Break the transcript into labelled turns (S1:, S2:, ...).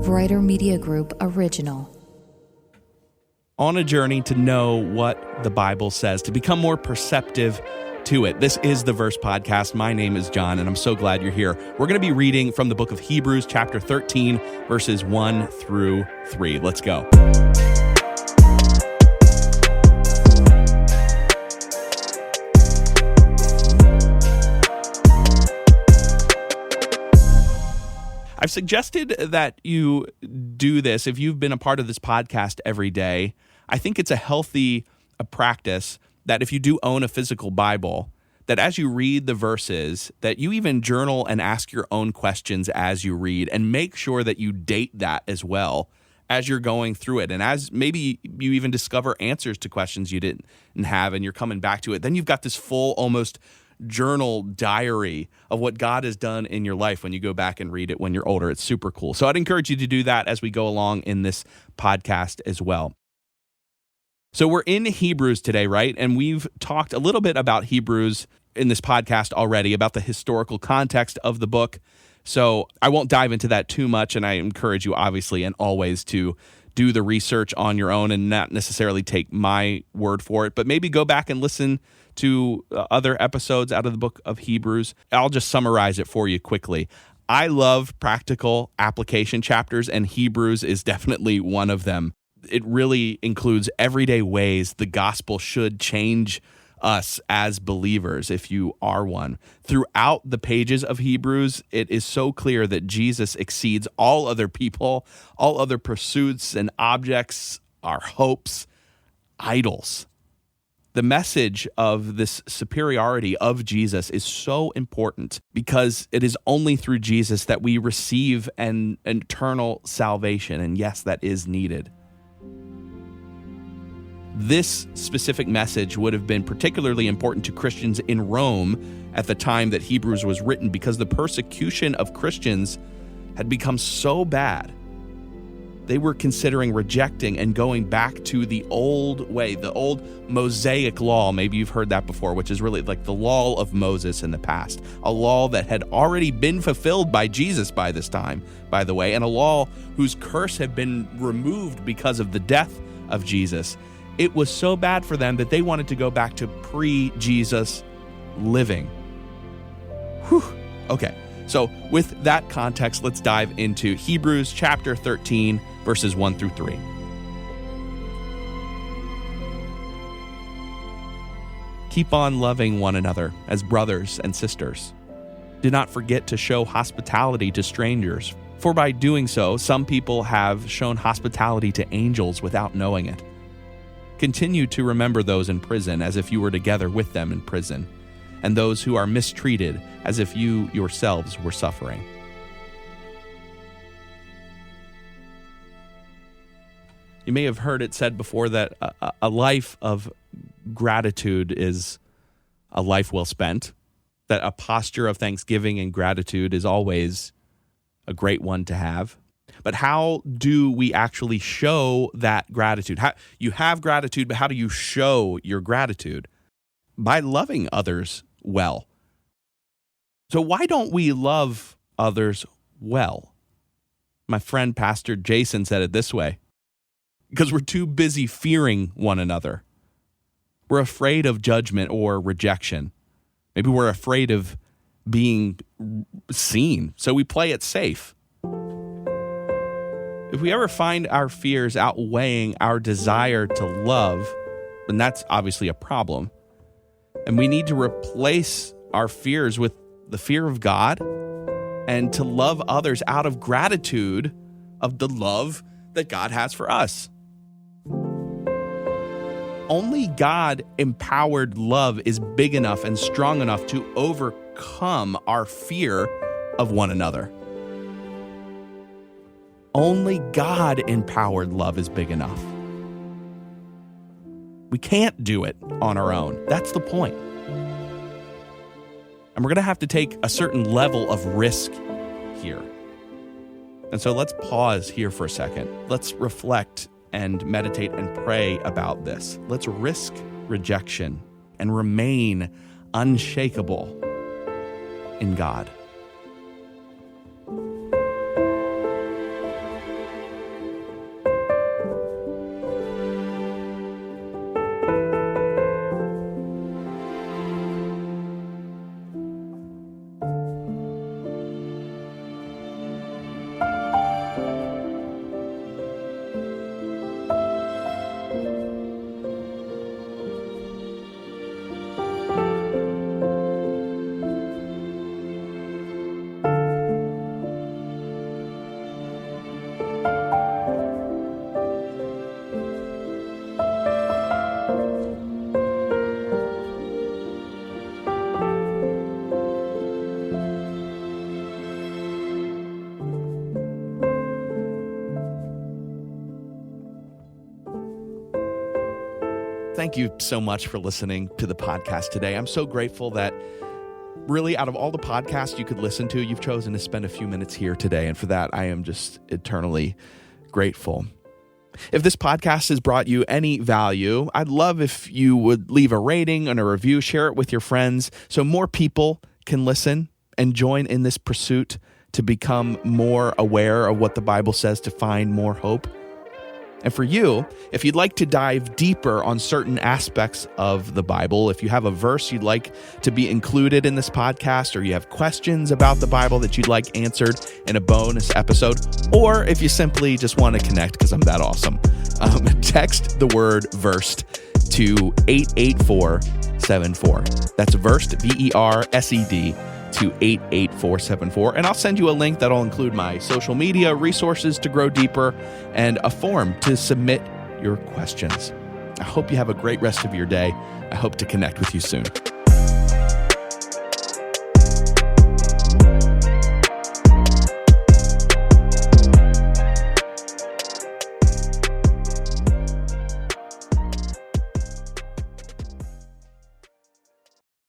S1: Writer Media Group original.
S2: On a journey to know what the Bible says, to become more perceptive to it. This is the Verse Podcast. My name is John, and I'm so glad you're here. We're going to be reading from the book of Hebrews, chapter 13, verses 1 through 3. Let's go. I've suggested that you do this if you've been a part of this podcast every day. I think it's a healthy practice that if you do own a physical Bible, that as you read the verses, that you even journal and ask your own questions as you read, and make sure that you date that as well as you're going through it. And as maybe you even discover answers to questions you didn't have and you're coming back to it, then you've got this full almost journal diary of what God has done in your life when you go back and read it when you're older. It's super cool. So I'd encourage you to do that as we go along in this podcast as well. So we're in Hebrews today, right? And we've talked a little bit about Hebrews in this podcast already, about the historical context of the book. So I won't dive into that too much, and I encourage you obviously and always to do the research on your own and not necessarily take my word for it, but maybe go back and listen to other episodes out of the book of Hebrews. I'll just summarize it for you quickly. I love practical application chapters, and Hebrews is definitely one of them. It really includes everyday ways the gospel should change us as believers, if you are one. Throughout the pages of Hebrews, it is so clear that Jesus exceeds all other people, all other pursuits and objects, our hopes, idols. The message of this superiority of Jesus is so important because it is only through Jesus that we receive an eternal salvation. And yes, that is needed. This specific message would have been particularly important to Christians in Rome at the time that Hebrews was written, because the persecution of Christians had become so bad. They were considering rejecting and going back to the old way, the old Mosaic law. Maybe you've heard that before, which is really like the law of Moses in the past, a law that had already been fulfilled by Jesus by this time, by the way, and a law whose curse had been removed because of the death of Jesus. It was so bad for them that they wanted to go back to pre-Jesus living. Whew. Okay. So with that context, let's dive into Hebrews chapter 13, verses 1 through 3. Keep on loving one another as brothers and sisters. Do not forget to show hospitality to strangers, for by doing so, some people have shown hospitality to angels without knowing it. Continue to remember those in prison as if you were together with them in prison, and those who are mistreated as if you yourselves were suffering. You may have heard it said before that a life of gratitude is a life well spent, that a posture of thanksgiving and gratitude is always a great one to have. But how do we actually show that gratitude? You have gratitude, but how do you show your gratitude? By loving others well. So why don't we love others well? My friend Pastor Jason said it this way: because we're too busy fearing one another. We're afraid of judgment or rejection. Maybe we're afraid of being seen, so we play it safe. If we ever find our fears outweighing our desire to love, then that's obviously a problem. And we need to replace our fears with the fear of God and to love others out of gratitude of the love that God has for us. Only God-empowered love is big enough and strong enough to overcome our fear of one another. Only God-empowered love is big enough. We can't do it on our own. That's the point. And we're going to have to take a certain level of risk here. And so let's pause here for a second. Let's reflect and meditate and pray about this. Let's risk rejection and remain unshakable in God. thank you so much for listening to the podcast today. I'm so grateful that really out of all the podcasts you could listen to, you've chosen to spend a few minutes here today. And for that, I am just eternally grateful. If this podcast has brought you any value, I'd love if you would leave a rating and a review, share it with your friends so more people can listen and join in this pursuit to become more aware of what the Bible says to find more hope. And for you, if you'd like to dive deeper on certain aspects of the Bible, if you have a verse you'd like to be included in this podcast, or you have questions about the Bible that you'd like answered in a bonus episode, or if you simply just want to connect because I'm that awesome, text the word versed to 88474. That's versed, VERSED, to 88474, and I'll send you a link that'll include my social media resources to grow deeper and a form to submit your questions. I hope you have a great rest of your day. I hope to connect with you soon.